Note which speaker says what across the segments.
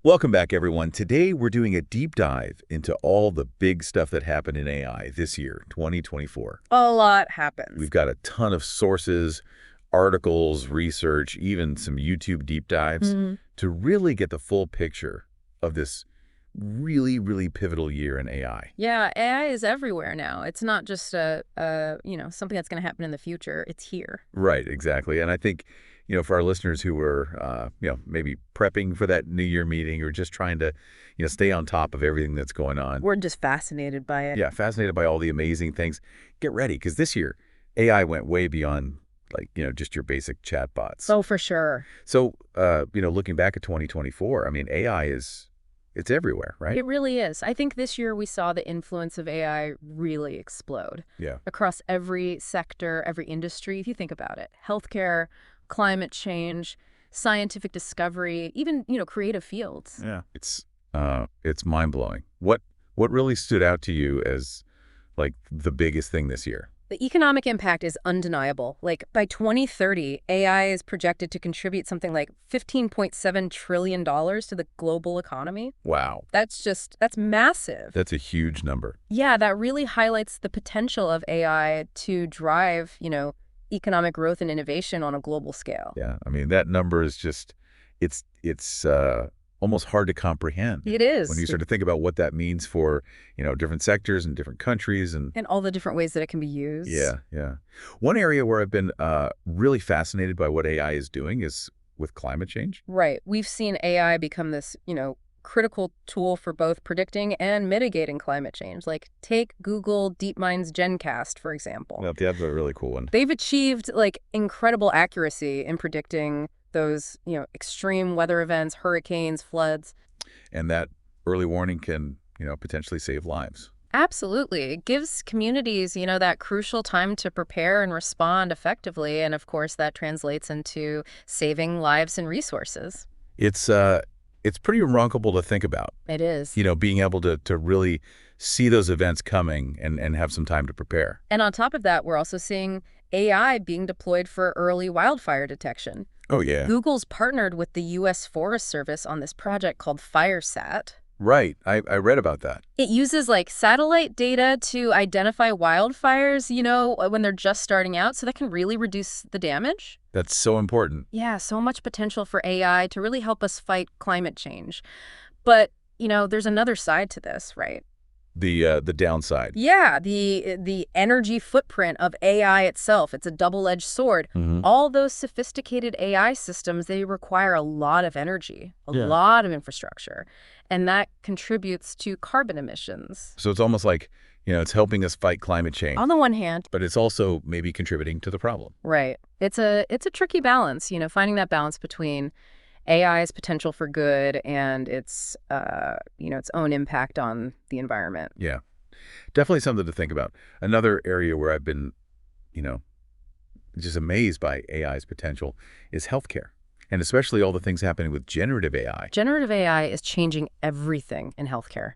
Speaker 1: Welcome back, everyone. Today, we're doing a deep dive into all the big stuff that happened in AI this year, 2024.
Speaker 2: A lot happens.
Speaker 1: We've got a ton of sources, articles, research, even some YouTube deep dives to really get the full picture of this really, really pivotal year in AI.
Speaker 2: Yeah, AI is everywhere now. It's not just something that's going to happen in the future. It's here.
Speaker 1: Right, exactly. And I think, for our listeners who were, maybe prepping for that New Year meeting or just trying to, stay on top of everything that's going on.
Speaker 2: We're just fascinated by it.
Speaker 1: Yeah, fascinated by all the amazing things. Get ready, because this year, AI went way beyond, just your basic chatbots.
Speaker 2: Oh, for sure.
Speaker 1: So, looking back at 2024, I mean, AI it's everywhere, right?
Speaker 2: It really is. I think this year we saw the influence of AI really explode.
Speaker 1: Yeah.
Speaker 2: Across every sector, every industry, if you think about it. Healthcare, climate change, scientific discovery, even, creative fields.
Speaker 1: Yeah. It's mind-blowing. What really stood out to you as, the biggest thing this year?
Speaker 2: The economic impact is undeniable. By 2030, AI is projected to contribute something like $15.7 trillion to the global economy.
Speaker 1: Wow.
Speaker 2: That's massive.
Speaker 1: That's a huge number.
Speaker 2: Yeah, that really highlights the potential of AI to drive, economic growth and innovation on a global scale.
Speaker 1: Yeah. I mean, that number is just, it's almost hard to comprehend.
Speaker 2: It is.
Speaker 1: When you start to think about what that means for, different sectors and different countries and
Speaker 2: all the different ways that it can be used.
Speaker 1: Yeah, yeah. One area where I've been really fascinated by what AI is doing is with climate change.
Speaker 2: Right. We've seen AI become this, critical tool for both predicting and mitigating climate change. Take Google DeepMind's Gencast, for example.
Speaker 1: Well, that's a really cool one.
Speaker 2: They've achieved, incredible accuracy in predicting those, extreme weather events, hurricanes, floods.
Speaker 1: And that early warning can, potentially save lives.
Speaker 2: Absolutely. It gives communities, that crucial time to prepare and respond effectively. And of course, that translates into saving lives and resources.
Speaker 1: It's pretty remarkable to think about.
Speaker 2: It is.
Speaker 1: Being able to really see those events coming and have some time to prepare.
Speaker 2: And on top of that, we're also seeing AI being deployed for early wildfire detection.
Speaker 1: Oh, yeah.
Speaker 2: Google's partnered with the U.S. Forest Service on this project called FireSat.
Speaker 1: Right. I read about that.
Speaker 2: It uses satellite data to identify wildfires, when they're just starting out, so that can really reduce the damage.
Speaker 1: That's so important.
Speaker 2: Yeah, so much potential for AI to really help us fight climate change. But, there's another side to this, right?
Speaker 1: The downside.
Speaker 2: Yeah, the energy footprint of AI itself. It's a double-edged sword. All those sophisticated AI systems, they require a lot of energy, a lot of infrastructure, and that contributes to carbon emissions.
Speaker 1: So it's almost like, it's helping us fight climate change.
Speaker 2: On the one hand.
Speaker 1: But it's also maybe contributing to the problem.
Speaker 2: Right. It's a tricky balance, finding that balance between AI's potential for good and its own impact on the environment.
Speaker 1: Yeah, definitely something to think about. Another area where I've been, just amazed by AI's potential is healthcare, and especially all the things happening with generative AI.
Speaker 2: Generative AI is changing everything in healthcare,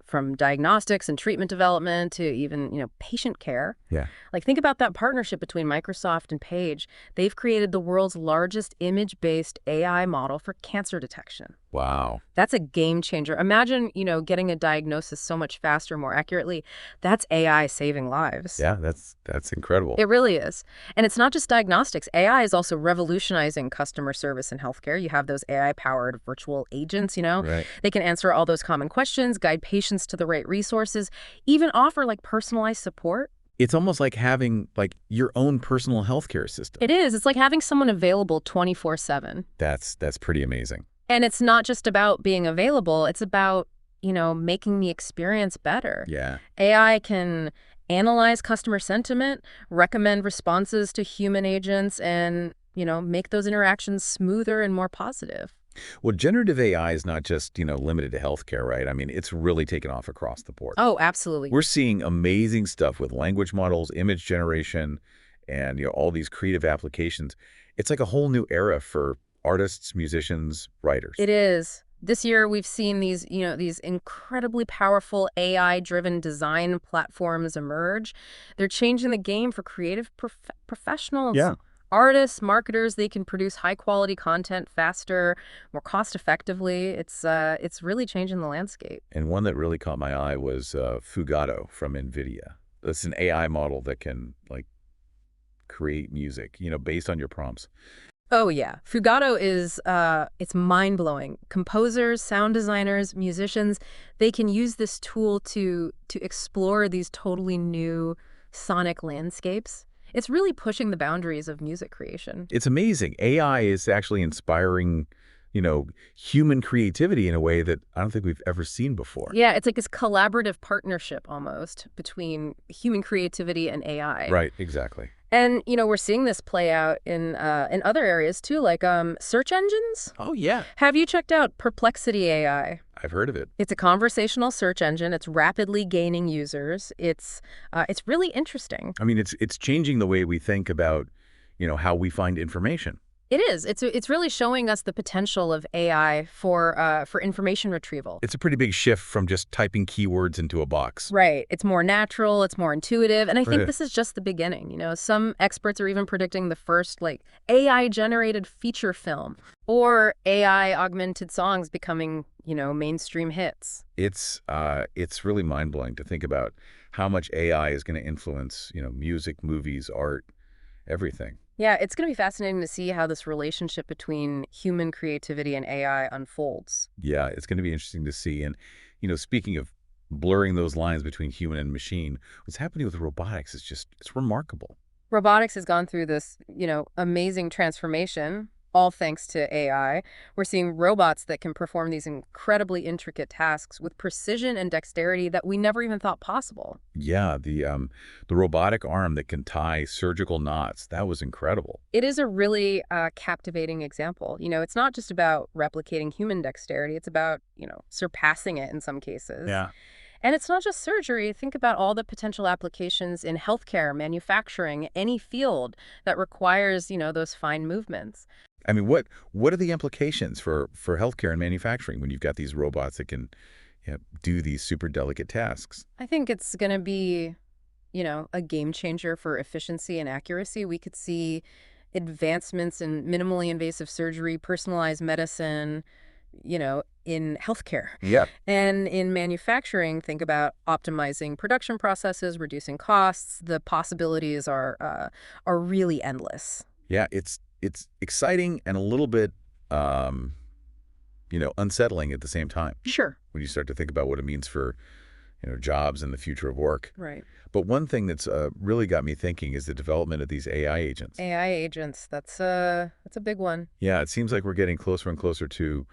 Speaker 2: from diagnostics and treatment development to even, patient care.
Speaker 1: Yeah.
Speaker 2: Think about that partnership between Microsoft and Paige. They've created the world's largest image-based AI model for cancer detection.
Speaker 1: Wow.
Speaker 2: That's a game changer. Imagine, getting a diagnosis so much faster, more accurately. That's AI saving lives.
Speaker 1: Yeah, that's incredible.
Speaker 2: It really is. And it's not just diagnostics. AI is also revolutionizing customer service in healthcare. You have those AI-powered virtual agents,
Speaker 1: Right.
Speaker 2: They can answer all those common questions, guide patients to the right resources, even offer personalized support.
Speaker 1: It's almost like having your own personal healthcare system.
Speaker 2: It is. It's like having someone available 24/7.
Speaker 1: That's pretty amazing.
Speaker 2: And it's not just about being available. It's about, making the experience better.
Speaker 1: Yeah.
Speaker 2: AI can analyze customer sentiment, recommend responses to human agents, and, make those interactions smoother and more positive.
Speaker 1: Well, generative AI is not just, limited to healthcare, right? I mean, it's really taken off across the board.
Speaker 2: Oh, absolutely.
Speaker 1: We're seeing amazing stuff with language models, image generation, and, all these creative applications. It's like a whole new era for artists, musicians, writers.
Speaker 2: It is. This year, we've seen these incredibly powerful AI-driven design platforms emerge. They're changing the game for creative professionals.
Speaker 1: Yeah.
Speaker 2: Artists, marketers, they can produce high-quality content faster, more cost-effectively. It's really changing the landscape.
Speaker 1: And one that really caught my eye was Fugato from NVIDIA. It's an AI model that can, like, create music, based on your prompts.
Speaker 2: Oh, yeah. Fugato is, it's mind-blowing. Composers, sound designers, musicians, they can use this tool to explore these totally new sonic landscapes. It's really pushing the boundaries of music creation.
Speaker 1: It's amazing. AI is actually inspiring, human creativity in a way that I don't think we've ever seen before.
Speaker 2: Yeah, it's like this collaborative partnership almost between human creativity and AI.
Speaker 1: Right, exactly.
Speaker 2: And, we're seeing this play out in other areas too, like search engines.
Speaker 1: Oh, yeah.
Speaker 2: Have you checked out Perplexity AI?
Speaker 1: I've heard of it.
Speaker 2: It's a conversational search engine. It's rapidly gaining users. It's really interesting.
Speaker 1: I mean, it's changing the way we think about, how we find information.
Speaker 2: It is. It's really showing us the potential of AI for information retrieval.
Speaker 1: It's a pretty big shift from just typing keywords into a box.
Speaker 2: Right. It's more natural. It's more intuitive. And I think this is just the beginning. Some experts are even predicting the first, AI-generated feature film or AI-augmented songs becoming, mainstream hits.
Speaker 1: It's really mind-blowing to think about how much AI is going to influence, music, movies, art, everything.
Speaker 2: Yeah, it's going to be fascinating to see how this relationship between human creativity and AI unfolds.
Speaker 1: Yeah, it's going to be interesting to see. And, speaking of blurring those lines between human and machine, what's happening with robotics is it's remarkable.
Speaker 2: Robotics has gone through this, amazing transformation, all thanks to AI. We're seeing robots that can perform these incredibly intricate tasks with precision and dexterity that we never even thought possible.
Speaker 1: Yeah, the robotic arm that can tie surgical knots, that was incredible.
Speaker 2: It is a really captivating example. It's not just about replicating human dexterity. It's about, surpassing it in some cases.
Speaker 1: Yeah.
Speaker 2: And it's not just surgery. Think about all the potential applications in healthcare, manufacturing, any field that requires, those fine movements.
Speaker 1: I mean, what are the implications for healthcare and manufacturing when you've got these robots that can do these super delicate tasks?
Speaker 2: I think it's going to be, a game changer for efficiency and accuracy. We could see advancements in minimally invasive surgery, personalized medicine, in healthcare.
Speaker 1: Yeah.
Speaker 2: And in manufacturing, think about optimizing production processes, reducing costs. The possibilities are really endless.
Speaker 1: Yeah, it's exciting and a little bit, unsettling at the same time.
Speaker 2: Sure.
Speaker 1: When you start to think about what it means for, jobs and the future of work.
Speaker 2: Right.
Speaker 1: But one thing that's really got me thinking is the development of these AI agents.
Speaker 2: AI agents, that's a big one.
Speaker 1: Yeah, it seems like we're getting closer and closer to,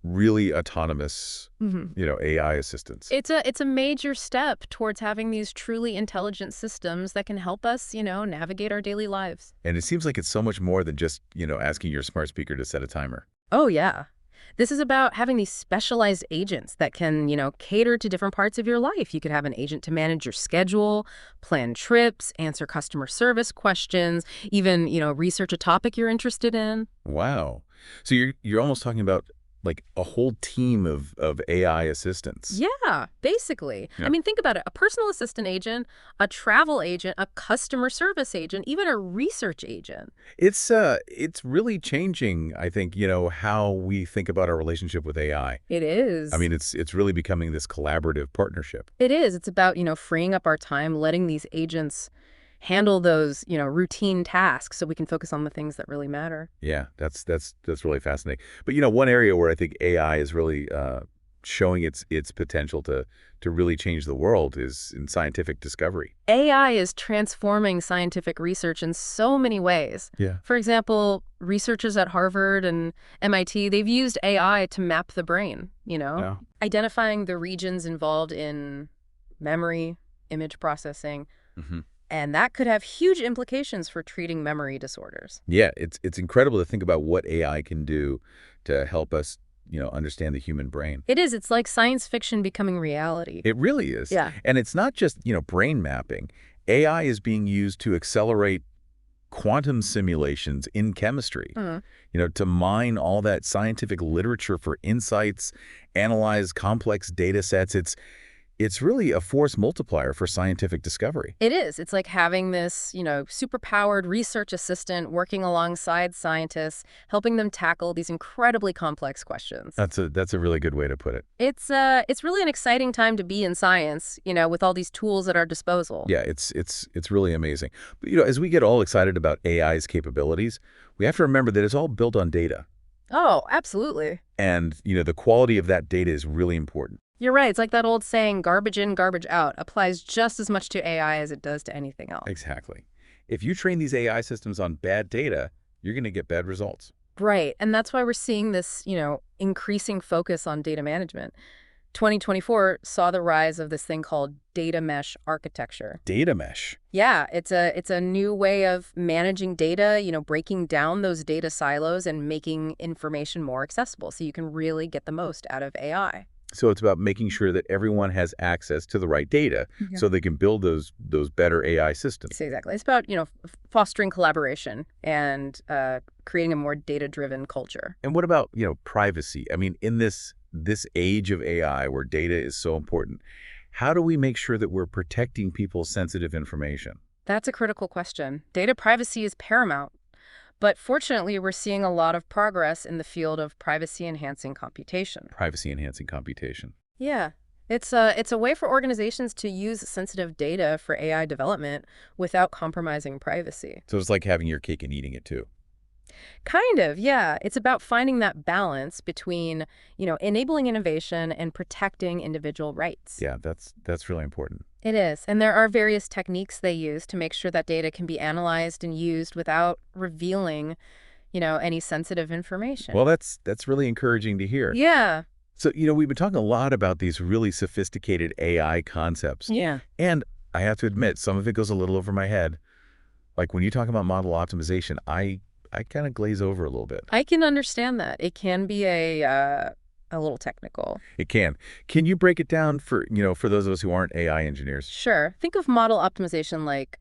Speaker 1: really autonomous, AI assistants.
Speaker 2: It's a major step towards having these truly intelligent systems that can help us, navigate our daily lives.
Speaker 1: And it seems like it's so much more than just, asking your smart speaker to set a timer.
Speaker 2: Oh, yeah. This is about having these specialized agents that can, cater to different parts of your life. You could have an agent to manage your schedule, plan trips, answer customer service questions, even, research a topic you're interested in.
Speaker 1: Wow. So you're almost talking about a whole team of AI assistants.
Speaker 2: Yeah, basically.
Speaker 1: Yeah.
Speaker 2: I mean, think about it. A personal assistant agent, a travel agent, a customer service agent, even a research agent.
Speaker 1: It's really changing, I think, how we think about our relationship with AI.
Speaker 2: It is.
Speaker 1: I mean, it's really becoming this collaborative partnership.
Speaker 2: It is. It's about, freeing up our time, letting these agents handle those, routine tasks so we can focus on the things that really matter.
Speaker 1: Yeah, that's really fascinating. But, one area where I think AI is really showing its potential to really change the world is in scientific discovery.
Speaker 2: AI is transforming scientific research in so many ways.
Speaker 1: Yeah.
Speaker 2: For example, researchers at Harvard and MIT, they've used AI to map the brain,
Speaker 1: Yeah.
Speaker 2: identifying the regions involved in memory, image processing.
Speaker 1: Mm-hmm.
Speaker 2: And that could have huge implications for treating memory disorders.
Speaker 1: Yeah, it's incredible to think about what AI can do to help us, understand the human brain.
Speaker 2: It is. It's like science fiction becoming reality.
Speaker 1: It really is.
Speaker 2: Yeah.
Speaker 1: And it's not just, brain mapping. AI is being used to accelerate quantum simulations in chemistry, to mine all that scientific literature for insights, analyze complex data sets. it's really a force multiplier for scientific discovery.
Speaker 2: It is. It's like having this, superpowered research assistant working alongside scientists, helping them tackle these incredibly complex questions.
Speaker 1: That's a really good way to put it.
Speaker 2: It's really an exciting time to be in science, with all these tools at our disposal.
Speaker 1: Yeah, it's really amazing. But, as we get all excited about AI's capabilities, we have to remember that it's all built on data.
Speaker 2: Oh, absolutely.
Speaker 1: And, the quality of that data is really important.
Speaker 2: You're right. It's like that old saying, garbage in, garbage out, applies just as much to AI as it does to anything else.
Speaker 1: Exactly. If you train these AI systems on bad data, you're going to get bad results.
Speaker 2: Right. And that's why we're seeing this, increasing focus on data management. 2024 saw the rise of this thing called data mesh architecture.
Speaker 1: Data mesh?
Speaker 2: Yeah, it's a new way of managing data, breaking down those data silos and making information more accessible so you can really get the most out of AI.
Speaker 1: So it's about making sure that everyone has access to the right data so they can build those better AI systems.
Speaker 2: Exactly. It's about, fostering collaboration and creating a more data-driven culture.
Speaker 1: And what about, privacy? I mean, in this age of AI where data is so important, how do we make sure that we're protecting people's sensitive information?
Speaker 2: That's a critical question. Data privacy is paramount. But fortunately, we're seeing a lot of progress in the field of privacy-enhancing computation.
Speaker 1: Privacy-enhancing computation.
Speaker 2: Yeah. It's a way for organizations to use sensitive data for AI development without compromising privacy.
Speaker 1: So it's like having your cake and eating it too.
Speaker 2: Kind of, yeah. It's about finding that balance between, enabling innovation and protecting individual rights.
Speaker 1: Yeah, that's really important.
Speaker 2: It is. And there are various techniques they use to make sure that data can be analyzed and used without revealing, any sensitive information.
Speaker 1: Well, that's really encouraging to hear.
Speaker 2: Yeah.
Speaker 1: So, we've been talking a lot about these really sophisticated AI concepts.
Speaker 2: Yeah.
Speaker 1: And I have to admit, some of it goes a little over my head. Like when you talk about model optimization, I kind of glaze over a little bit.
Speaker 2: I can understand that. It can be a little technical.
Speaker 1: It can. Can you break it down for those of us who aren't AI engineers?
Speaker 2: Sure. Think of model optimization like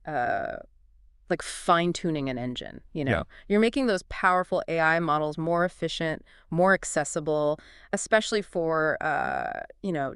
Speaker 2: fine-tuning an engine,
Speaker 1: Yeah.
Speaker 2: You're making those powerful AI models more efficient, more accessible, especially for,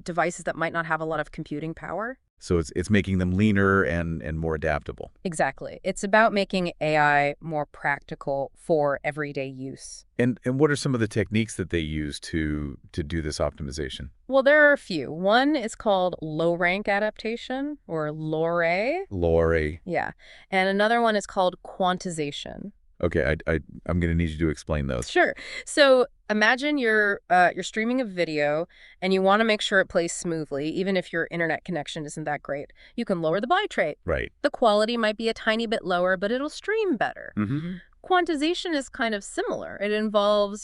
Speaker 2: devices that might not have a lot of computing power.
Speaker 1: So it's making them leaner and more adaptable.
Speaker 2: Exactly. It's about making AI more practical for everyday use.
Speaker 1: And what are some of the techniques that they use to do this optimization?
Speaker 2: Well, there are a few. One is called low-rank adaptation, or LoRA.
Speaker 1: LoRA.
Speaker 2: Yeah. And another one is called quantization.
Speaker 1: Okay, I'm going to need you to explain those.
Speaker 2: Sure. So imagine you're streaming a video and you want to make sure it plays smoothly, even if your internet connection isn't that great. You can lower the bitrate.
Speaker 1: Right.
Speaker 2: The quality might be a tiny bit lower, but it'll stream better.
Speaker 1: Mm-hmm.
Speaker 2: Quantization is kind of similar. It involves,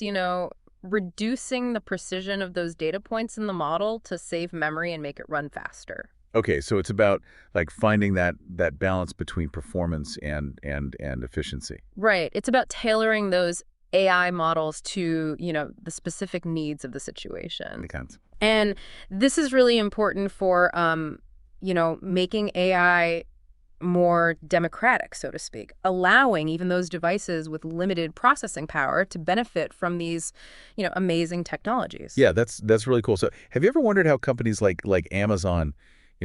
Speaker 2: reducing the precision of those data points in the model to save memory and make it run faster.
Speaker 1: Okay, so it's about like finding that balance between performance and efficiency.
Speaker 2: Right. It's about tailoring those AI models to, the specific needs of the situation.
Speaker 1: Makes sense.
Speaker 2: And this is really important for, making AI more democratic, so to speak, allowing even those devices with limited processing power to benefit from these, amazing technologies.
Speaker 1: Yeah, that's really cool. So have you ever wondered how companies like Amazon,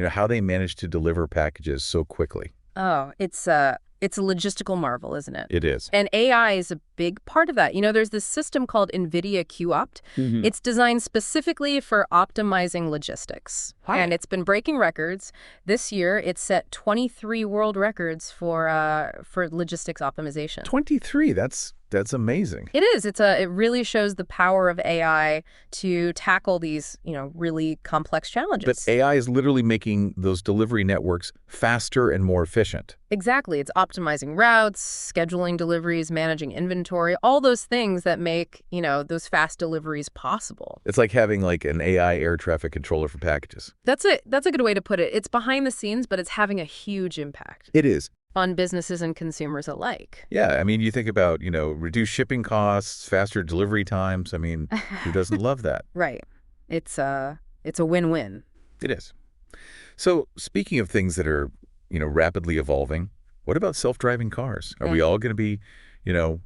Speaker 1: how they manage to deliver packages so quickly?
Speaker 2: Oh, it's a logistical marvel, isn't it?
Speaker 1: It is.
Speaker 2: And AI is a big part of that. There's this system called NVIDIA QOpt.
Speaker 1: Mm-hmm.
Speaker 2: It's designed specifically for optimizing logistics.
Speaker 1: Hi.
Speaker 2: And it's been breaking records. This year, it set 23 world records for logistics optimization.
Speaker 1: 23, that's amazing.
Speaker 2: It is. It really shows the power of AI to tackle these, really complex challenges.
Speaker 1: But AI is literally making those delivery networks faster and more efficient.
Speaker 2: Exactly. It's optimizing routes, scheduling deliveries, managing inventory, all those things that make, those fast deliveries possible.
Speaker 1: It's like having like an AI air traffic controller for packages.
Speaker 2: That's a good way to put it. It's behind the scenes, but it's having a huge impact
Speaker 1: It is.
Speaker 2: on businesses and consumers alike.
Speaker 1: Yeah, I mean, you think about, reduced shipping costs, faster delivery times. I mean, who doesn't love that?
Speaker 2: Right. It's a win-win.
Speaker 1: It is. So speaking of things that are, rapidly evolving, what about self-driving cars? Are we all going to be,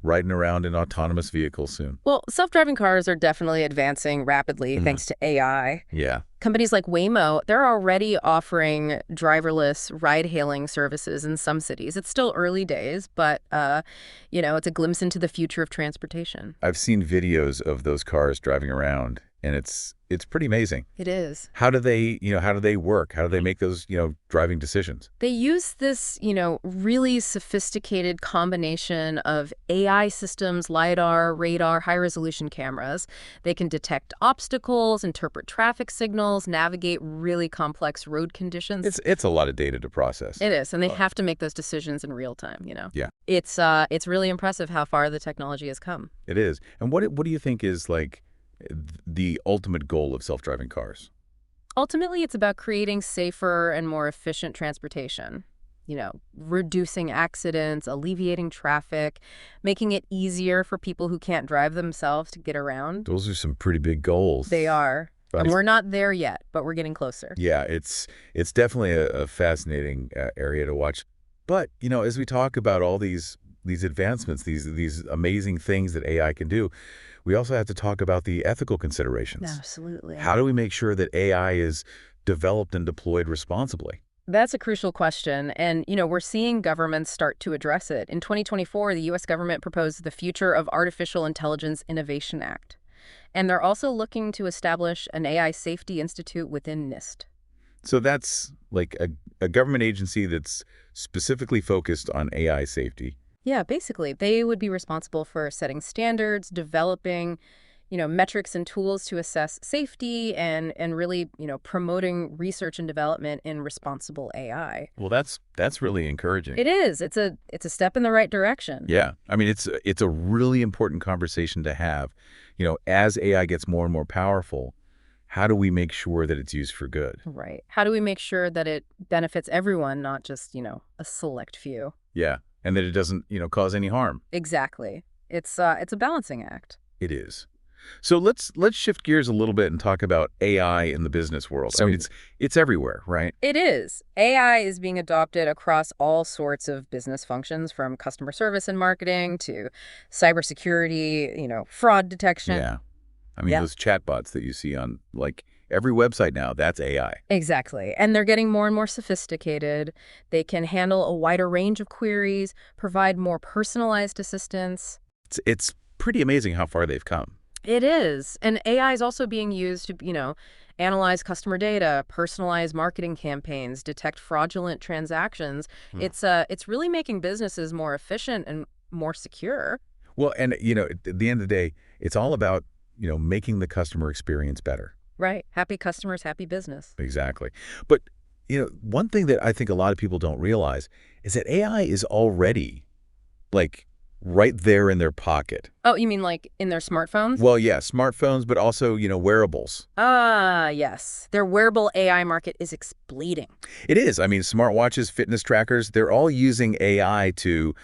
Speaker 1: riding around in autonomous vehicles soon?
Speaker 2: Well, self-driving cars are definitely advancing rapidly thanks to AI.
Speaker 1: Yeah.
Speaker 2: Companies like Waymo, they're already offering driverless ride-hailing services in some cities. It's still early days, but, it's a glimpse into the future of transportation.
Speaker 1: I've seen videos of those cars driving around, and it's pretty amazing.
Speaker 2: It is.
Speaker 1: How do they work? How do they make those, driving decisions?
Speaker 2: They use this, really sophisticated combination of AI systems, LiDAR, radar, high-resolution cameras. They can detect obstacles, interpret traffic signals, navigate really complex road conditions.
Speaker 1: It's a lot of data to process.
Speaker 2: It is, and they have to make those decisions in real time,
Speaker 1: Yeah,
Speaker 2: It's really impressive how far the technology has come.
Speaker 1: it is. And what do you think is like the ultimate goal of self-driving cars?
Speaker 2: Ultimately, it's about creating safer and more efficient transportation. Reducing accidents, alleviating traffic, making it easier for people who can't drive themselves to get around.
Speaker 1: Those are some pretty big goals.
Speaker 2: They are.
Speaker 1: But
Speaker 2: And we're not there yet, but we're getting closer.
Speaker 1: yeah, it's definitely a fascinating area to watch. But, as we talk about all these advancements, these amazing things that AI can do, we also have to talk about the ethical considerations.
Speaker 2: Absolutely.
Speaker 1: How do we make sure that AI is developed and deployed responsibly?
Speaker 2: That's a crucial question. And, we're seeing governments start to address it. In 2024, the U.S. government proposed the Future of Artificial Intelligence Innovation Act. And they're also looking to establish an AI safety institute within NIST.
Speaker 1: So that's like a government agency that's specifically focused on AI safety.
Speaker 2: Yeah, basically, they would be responsible for setting standards, developing, metrics and tools to assess safety and really, promoting research and development in responsible AI.
Speaker 1: Well, that's really encouraging.
Speaker 2: It is. It's a step in the right direction.
Speaker 1: Yeah. I mean, it's a really important conversation to have. As AI gets more and more powerful, how do we make sure that it's used for good?
Speaker 2: Right. How do we make sure that it benefits everyone, not just, a select few?
Speaker 1: Yeah. And that it doesn't, cause any harm.
Speaker 2: Exactly. It's a balancing act.
Speaker 1: It is. So let's shift gears a little bit and talk about AI in the business world. I mean, it's everywhere, right?
Speaker 2: It is. AI is being adopted across all sorts of business functions, from customer service and marketing to cybersecurity, fraud detection.
Speaker 1: Yeah. I mean, those chatbots that you see on like every website now, that's AI.
Speaker 2: Exactly. And they're getting more and more sophisticated. They can handle a wider range of queries, provide more personalized assistance.
Speaker 1: It's pretty amazing how far they've come.
Speaker 2: It is. And AI is also being used to, analyze customer data, personalize marketing campaigns, detect fraudulent transactions. It's really making businesses more efficient and more secure.
Speaker 1: Well, and, at the end of the day, it's all about, making the customer experience better.
Speaker 2: Right. Happy customers, happy business.
Speaker 1: Exactly. But, one thing that I think a lot of people don't realize is that AI is already, like, right there in their pocket.
Speaker 2: Oh, you mean like in their smartphones?
Speaker 1: Well, yeah, smartphones, but also, wearables.
Speaker 2: Yes. Their wearable AI market is exploding.
Speaker 1: It is. I mean, smartwatches, fitness trackers, they're all using AI to,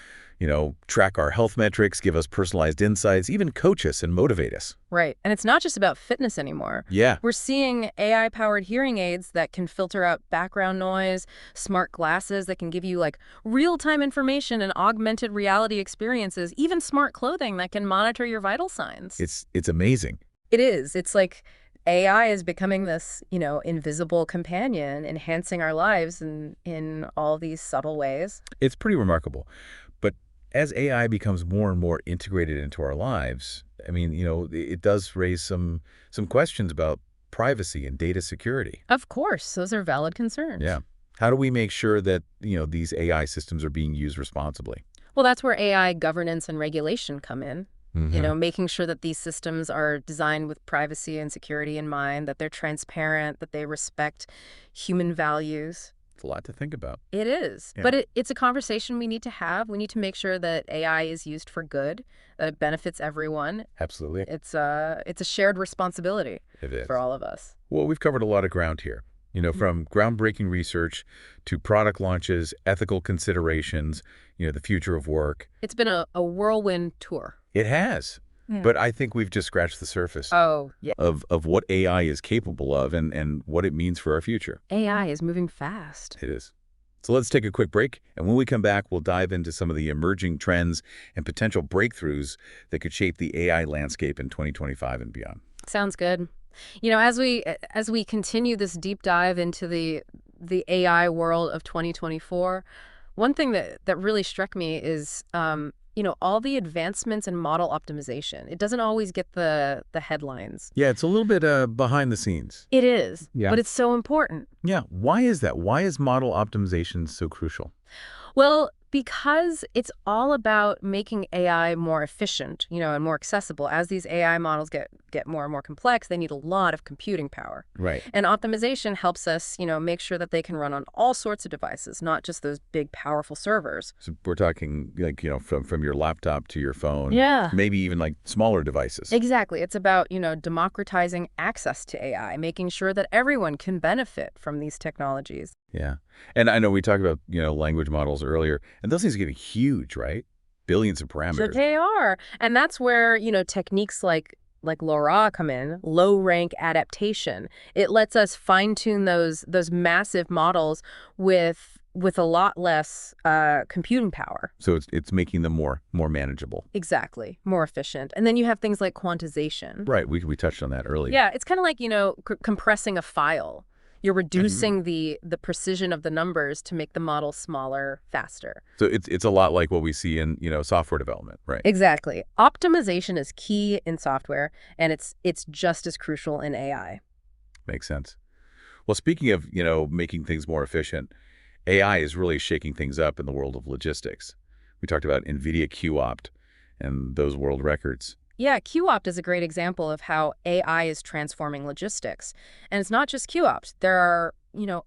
Speaker 1: track our health metrics, give us personalized insights, even coach us and motivate us.
Speaker 2: Right. And it's not just about fitness anymore.
Speaker 1: Yeah.
Speaker 2: We're seeing AI-powered hearing aids that can filter out background noise, smart glasses that can give you like real-time information and augmented reality experiences, even smart clothing that can monitor your vital signs.
Speaker 1: It's amazing.
Speaker 2: It is. It's like AI is becoming this, invisible companion, enhancing our lives in all these subtle ways.
Speaker 1: It's pretty remarkable. But as AI becomes more and more integrated into our lives, I mean, it does raise some questions about privacy and data security.
Speaker 2: Of course, those are valid concerns.
Speaker 1: Yeah. How do we make sure that, these AI systems are being used responsibly?
Speaker 2: Well, that's where AI governance and regulation come in. Making sure that these systems are designed with privacy and security in mind, that they're transparent, that they respect human values.
Speaker 1: It's a lot to think about.
Speaker 2: It is.
Speaker 1: Yeah.
Speaker 2: But it's a conversation we need to have. We need to make sure that AI is used for good, that it benefits everyone.
Speaker 1: Absolutely.
Speaker 2: It's a shared responsibility
Speaker 1: It is.
Speaker 2: for all of us.
Speaker 1: Well, we've covered a lot of ground here. From groundbreaking research to product launches, ethical considerations, the future of work.
Speaker 2: It's been a whirlwind tour.
Speaker 1: It has.
Speaker 2: Yeah.
Speaker 1: But I think we've just scratched the surface
Speaker 2: Oh, yeah.
Speaker 1: of what AI is capable of and what it means for our future.
Speaker 2: AI is moving fast.
Speaker 1: It is. So let's take a quick break, and when we come back, we'll dive into some of the emerging trends and potential breakthroughs that could shape the AI landscape in 2025 and beyond.
Speaker 2: Sounds good. As we continue this deep dive into the AI world of 2024, one thing that really struck me is all the advancements in model optimization. It doesn't always get the headlines.
Speaker 1: Yeah, it's a little bit behind the scenes.
Speaker 2: It is,
Speaker 1: Yeah.
Speaker 2: but it's so important.
Speaker 1: Yeah. Why is that? Why is model optimization so crucial?
Speaker 2: Well, because it's all about making AI more efficient, and more accessible. As these AI models get more and more complex, they need a lot of computing power.
Speaker 1: Right.
Speaker 2: And optimization helps us, make sure that they can run on all sorts of devices, not just those big, powerful servers.
Speaker 1: So we're talking like, from your laptop to your phone.
Speaker 2: Yeah.
Speaker 1: Maybe even like smaller devices.
Speaker 2: Exactly. It's about, democratizing access to AI, making sure that everyone can benefit from these technologies.
Speaker 1: Yeah. And I know we talked about, language models earlier, and those things are getting huge, right? Billions of
Speaker 2: So
Speaker 1: parameters.
Speaker 2: they are. And that's where, techniques like LoRa come in, low rank adaptation. It lets us fine tune those massive models with a lot less computing power.
Speaker 1: So it's making them more manageable.
Speaker 2: Exactly. More efficient. And then you have things like quantization.
Speaker 1: Right. We touched on that earlier.
Speaker 2: Yeah, it's kind of like, compressing a file. You're reducing the precision of the numbers to make the model smaller, faster.
Speaker 1: So it's a lot like what we see in, software development, right?
Speaker 2: Exactly. Optimization is key in software, and it's just as crucial in AI.
Speaker 1: Makes sense. Well, speaking of, making things more efficient, AI is really shaking things up in the world of logistics. We talked about NVIDIA QOpt and those world records.
Speaker 2: Yeah, QOpt is a great example of how AI is transforming logistics. And it's not just QOpt. There are,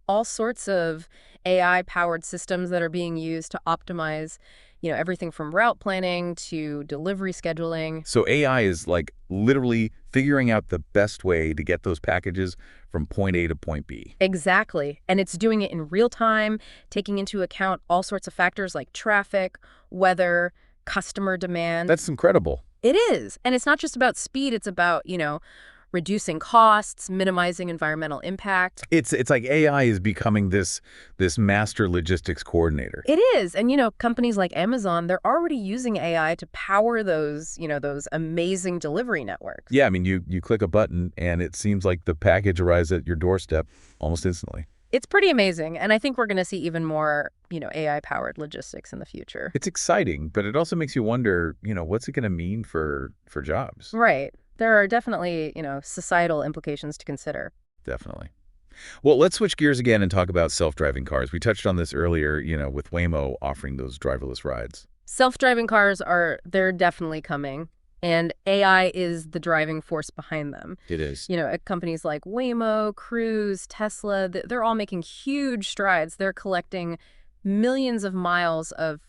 Speaker 2: all sorts of AI-powered systems that are being used to optimize, everything from route planning to delivery scheduling.
Speaker 1: So AI is like literally figuring out the best way to get those packages from point A to point B.
Speaker 2: Exactly. And it's doing it in real time, taking into account all sorts of factors like traffic, weather, customer demand.
Speaker 1: That's incredible.
Speaker 2: It is. And it's not just about speed. It's about, reducing costs, minimizing environmental impact.
Speaker 1: It's like AI is becoming this master logistics coordinator.
Speaker 2: It is. And, companies like Amazon, they're already using AI to power those amazing delivery networks.
Speaker 1: Yeah, I mean, you click a button and it seems like the package arrives at your doorstep almost instantly.
Speaker 2: It's pretty amazing. And I think we're going to see even more, AI-powered logistics in the future.
Speaker 1: It's exciting, but it also makes you wonder, what's it going to mean for jobs?
Speaker 2: Right. There are definitely, societal implications to consider.
Speaker 1: Definitely. Well, let's switch gears again and talk about self-driving cars. We touched on this earlier, with Waymo offering those driverless rides.
Speaker 2: Self-driving cars they're definitely coming. And AI is the driving force behind them.
Speaker 1: It is.
Speaker 2: At companies like Waymo, Cruise, Tesla, they're all making huge strides. They're collecting millions of miles of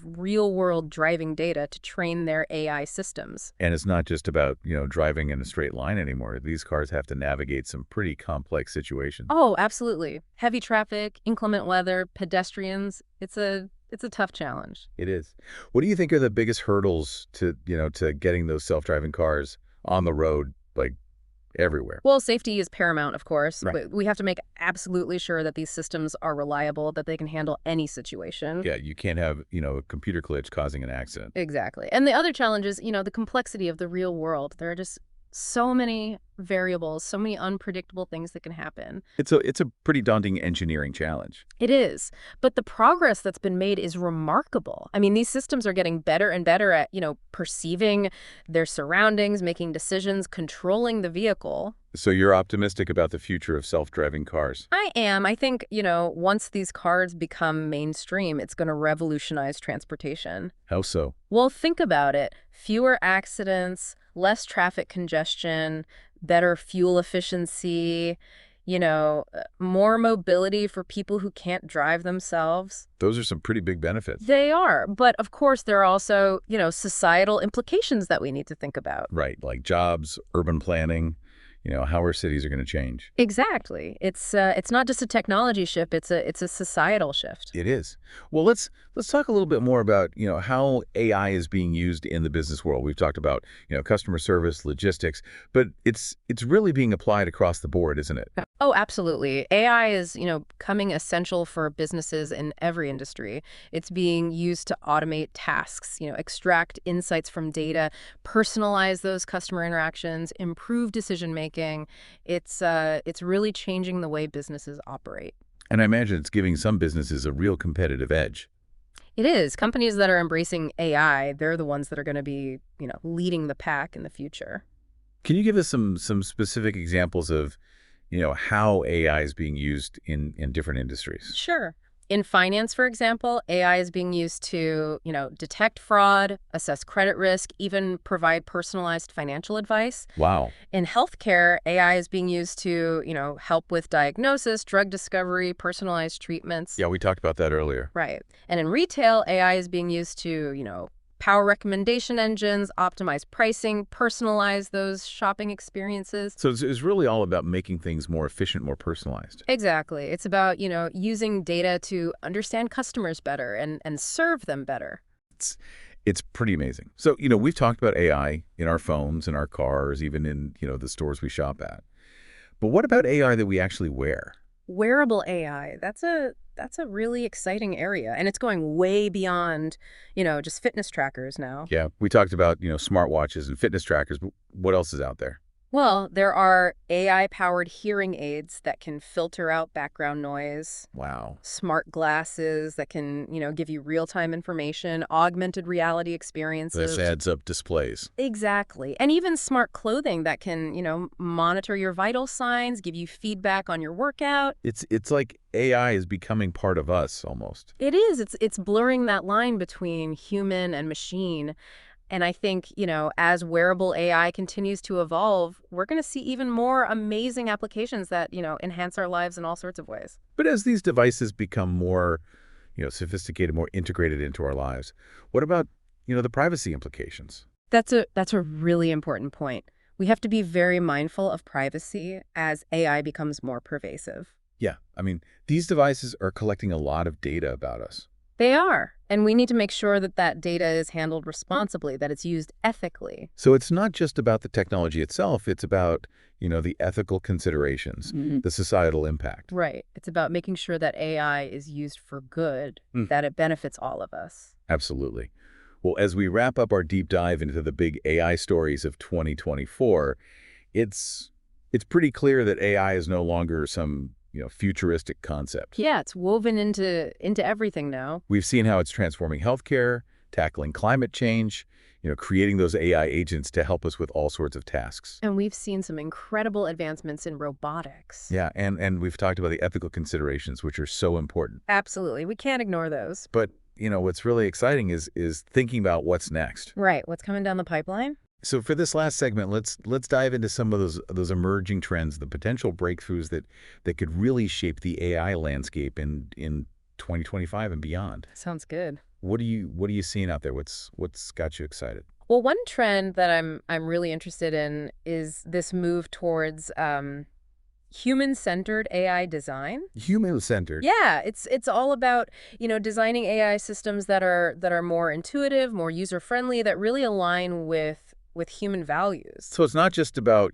Speaker 2: real-world driving data to train their AI systems.
Speaker 1: And it's not just about, driving in a straight line anymore. These cars have to navigate some pretty complex situations.
Speaker 2: Oh, absolutely. Heavy traffic, inclement weather, pedestrians. It's a tough challenge.
Speaker 1: It is. What do you think are the biggest hurdles to getting those self-driving cars on the road, like everywhere?
Speaker 2: Well, safety is paramount, of course.
Speaker 1: Right.
Speaker 2: But we have to make absolutely sure that these systems are reliable, that they can handle any situation.
Speaker 1: Yeah, you can't have, a computer glitch causing an accident.
Speaker 2: Exactly. And the other challenge is, the complexity of the real world. There are just so many variables, so many unpredictable things that can happen.
Speaker 1: It's a pretty daunting engineering challenge.
Speaker 2: It is. But the progress that's been made is remarkable. I mean, these systems are getting better and better at, perceiving their surroundings, making decisions, controlling the vehicle.
Speaker 1: So you're optimistic about the future of self-driving cars?
Speaker 2: I am. I think, once these cars become mainstream, it's going to revolutionize transportation.
Speaker 1: How so?
Speaker 2: Well, think about it. Fewer accidents, less traffic congestion, better fuel efficiency, more mobility for people who can't drive themselves.
Speaker 1: Those are some pretty big benefits.
Speaker 2: They are. But of course, there are also, societal implications that we need to think about.
Speaker 1: Right, like jobs, urban planning, how our cities are going to change.
Speaker 2: Exactly. It's not just a technology shift, it's a societal shift.
Speaker 1: It is. Well, let's talk a little bit more about, how AI is being used in the business world. We've talked about, customer service, logistics, but it's really being applied across the board, isn't it?
Speaker 2: Oh, absolutely. AI is, becoming essential for businesses in every industry. It's being used to automate tasks, extract insights from data, personalize those customer interactions, improve decision making. making. It's really changing the way businesses operate.
Speaker 1: And I imagine it's giving some businesses a real competitive edge.
Speaker 2: It is. Companies that are embracing AI, they're the ones that are going to be, leading the pack in the future.
Speaker 1: Can you give us some specific examples of, how AI is being used in different industries?
Speaker 2: Sure. In finance, for example, AI is being used to, detect fraud, assess credit risk, even provide personalized financial advice.
Speaker 1: Wow.
Speaker 2: In healthcare, AI is being used to, help with diagnosis, drug discovery, personalized treatments.
Speaker 1: Yeah, we talked about that earlier.
Speaker 2: Right. And in retail, AI is being used to, power recommendation engines, optimize pricing, personalize those shopping experiences.
Speaker 1: So it's really all about making things more efficient, more personalized.
Speaker 2: Exactly. It's about, using data to understand customers better and serve them better.
Speaker 1: It's pretty amazing. So, we've talked about AI in our phones, in our cars, even in, the stores we shop at. But what about AI that we actually wear?
Speaker 2: Wearable AI, that's a really exciting area, and it's going way beyond, just fitness trackers now.
Speaker 1: Yeah, we talked about, smartwatches and fitness trackers, but what else is out there?
Speaker 2: Well, there are AI-powered hearing aids that can filter out background noise,
Speaker 1: Wow.
Speaker 2: smart glasses that can, give you real-time information, augmented reality
Speaker 1: This
Speaker 2: experiences.
Speaker 1: adds up displays.
Speaker 2: Exactly. And even smart clothing that can, monitor your vital signs, give you feedback on your workout.
Speaker 1: It's like AI is becoming part of us almost.
Speaker 2: It is. It's blurring that line between human and machine. And I think, as wearable AI continues to evolve, we're going to see even more amazing applications that, enhance our lives in all sorts of ways.
Speaker 1: But as these devices become more, sophisticated, more integrated into our lives, what about, the privacy implications?
Speaker 2: That's a really important point. We have to be very mindful of privacy as AI becomes more pervasive.
Speaker 1: Yeah, I mean, these devices are collecting a lot of data about us.
Speaker 2: They are. And we need to make sure that that data is handled responsibly, that it's used ethically.
Speaker 1: So it's not just about the technology itself, it's about, the ethical considerations, the societal impact.
Speaker 2: Right. It's about making sure that AI is used for good, that it benefits all of us.
Speaker 1: Absolutely. Well, as we wrap up our deep dive into the big AI stories of 2024, it's pretty clear that AI is no longer some, futuristic concept.
Speaker 2: Yeah, it's woven into everything now.
Speaker 1: We've seen how it's transforming healthcare, tackling climate change, creating those AI agents to help us with all sorts of tasks.
Speaker 2: And we've seen some incredible advancements in robotics.
Speaker 1: Yeah, and we've talked about the ethical considerations, which are so important.
Speaker 2: Absolutely. We can't ignore those.
Speaker 1: But, what's really exciting is thinking about what's next.
Speaker 2: Right. What's coming down the pipeline?
Speaker 1: So for this last segment, let's dive into some of those emerging trends, the potential breakthroughs that could really shape the AI landscape in 2025 and beyond.
Speaker 2: Sounds good.
Speaker 1: What are you seeing out there? What's got you excited?
Speaker 2: Well, one trend that I'm really interested in is this move towards human-centered AI design.
Speaker 1: Human-centered.
Speaker 2: Yeah, it's all about, designing AI systems that are more intuitive, more user-friendly, that really align with human values.
Speaker 1: So it's not just about,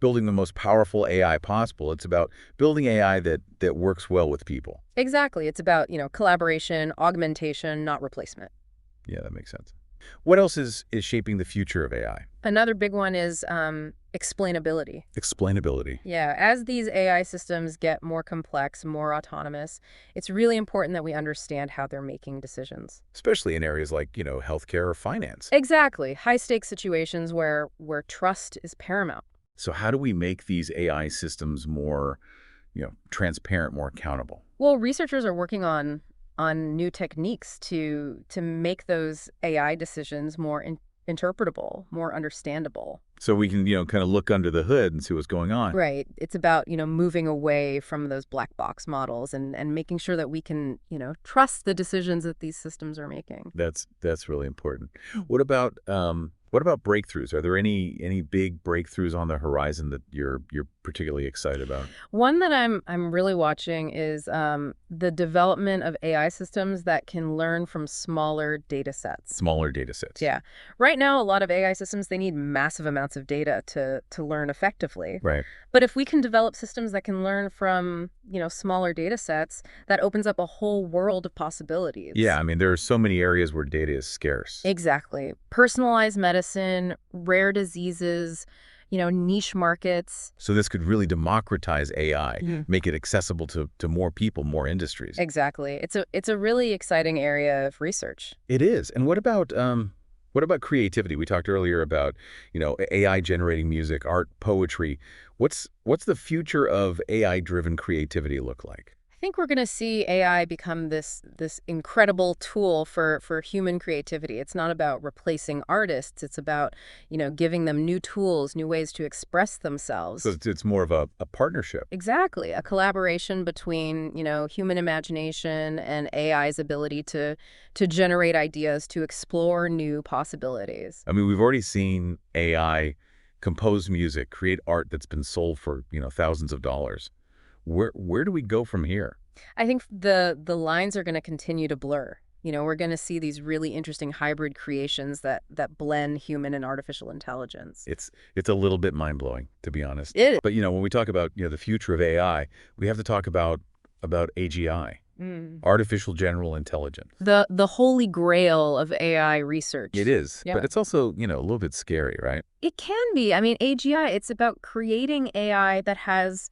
Speaker 1: building the most powerful AI possible. It's about building AI that works well with people.
Speaker 2: Exactly. It's about, collaboration, augmentation, not replacement.
Speaker 1: Yeah, that makes sense. What else is shaping the future of AI?
Speaker 2: Another big one is explainability.
Speaker 1: Explainability.
Speaker 2: Yeah, as these AI systems get more complex, more autonomous, it's really important that we understand how they're making decisions.
Speaker 1: Especially in areas like, healthcare or finance.
Speaker 2: Exactly. High-stakes situations where trust is paramount.
Speaker 1: So how do we make these AI systems more, transparent, more accountable?
Speaker 2: Well, researchers are working on new techniques to make those AI decisions more interpretable, more understandable.
Speaker 1: So we can, kind of look under the hood and see what's going on.
Speaker 2: Right. It's about, moving away from those black box models and making sure that we can, trust the decisions that these systems are making.
Speaker 1: That's really important. What about breakthroughs? Are there any big breakthroughs on the horizon that you're particularly excited about?
Speaker 2: One that I'm really watching is the development of AI systems that can learn from smaller data sets.
Speaker 1: Smaller data sets.
Speaker 2: Yeah. Right now, a lot of AI systems, they need massive amounts of data to learn effectively.
Speaker 1: Right.
Speaker 2: But if we can develop systems that can learn from, smaller data sets, that opens up a whole world of possibilities.
Speaker 1: Yeah, I mean, there are so many areas where data is scarce.
Speaker 2: Exactly. Personalized medicine, rare diseases, niche markets.
Speaker 1: So this could really democratize AI, make it accessible to more people, more industries.
Speaker 2: Exactly. It's a really exciting area of research.
Speaker 1: It is. And what about creativity? We talked earlier about, AI generating music, art, poetry. What's the future of AI-driven creativity look like?
Speaker 2: I think we're going to see AI become this incredible tool for human creativity. It's not about replacing artists. It's about, giving them new tools, new ways to express themselves.
Speaker 1: So it's more of a partnership.
Speaker 2: Exactly. A collaboration between, human imagination and AI's ability to generate ideas, to explore new possibilities.
Speaker 1: I mean, we've already seen AI compose music, create art that's been sold for, thousands of dollars. Where do we go from here?
Speaker 2: I think the lines are going to continue to blur. We're going to see these really interesting hybrid creations that blend human and artificial intelligence.
Speaker 1: It's a little bit mind-blowing, to be honest.
Speaker 2: It is.
Speaker 1: But, when we talk about, the future of AI, we have to talk about AGI, artificial general intelligence.
Speaker 2: The holy grail of AI research.
Speaker 1: It is.
Speaker 2: Yeah.
Speaker 1: But it's also, a little bit scary, right?
Speaker 2: It can be. I mean, AGI, it's about creating AI that has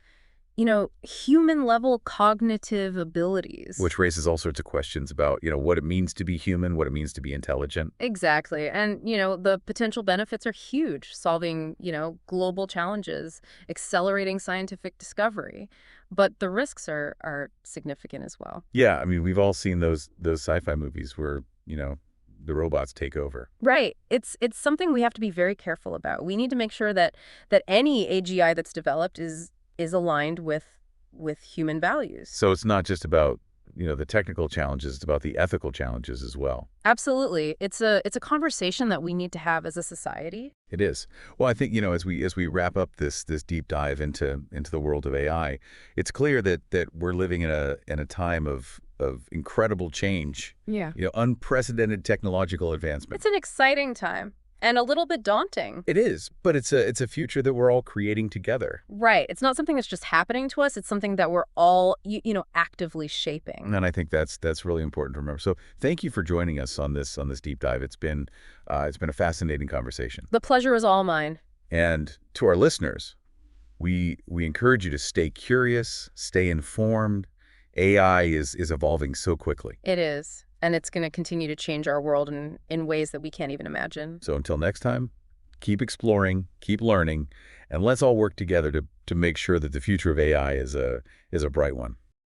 Speaker 2: human-level cognitive abilities.
Speaker 1: Which raises all sorts of questions about, what it means to be human, what it means to be intelligent.
Speaker 2: Exactly. And, the potential benefits are huge, solving, global challenges, accelerating scientific discovery. But the risks are significant as well.
Speaker 1: Yeah, I mean, we've all seen those sci-fi movies where, the robots take over.
Speaker 2: Right. It's something we have to be very careful about. We need to make sure that any AGI that's developed is aligned with human values.
Speaker 1: So it's not just about, the technical challenges, it's about the ethical challenges as well.
Speaker 2: Absolutely. It's a conversation that we need to have as a society.
Speaker 1: It is. Well, I think, as we wrap up this deep dive into the world of AI, it's clear that we're living in a time of incredible change.
Speaker 2: Yeah.
Speaker 1: Unprecedented technological advancement.
Speaker 2: It's an exciting time. And a little bit daunting.
Speaker 1: It is, but it's a future that we're all creating together.
Speaker 2: Right. It's not something that's just happening to us. It's something that we're all, actively shaping.
Speaker 1: And I think that's really important to remember. So thank you for joining us on this deep dive. It's been a fascinating conversation.
Speaker 2: The pleasure is all mine.
Speaker 1: And to our listeners, we encourage you to stay curious, stay informed. AI is evolving so quickly.
Speaker 2: It is. And it's going to continue to change our world in ways that we can't even imagine.
Speaker 1: So until next time, keep exploring, keep learning, and let's all work together to make sure that the future of AI is a bright one.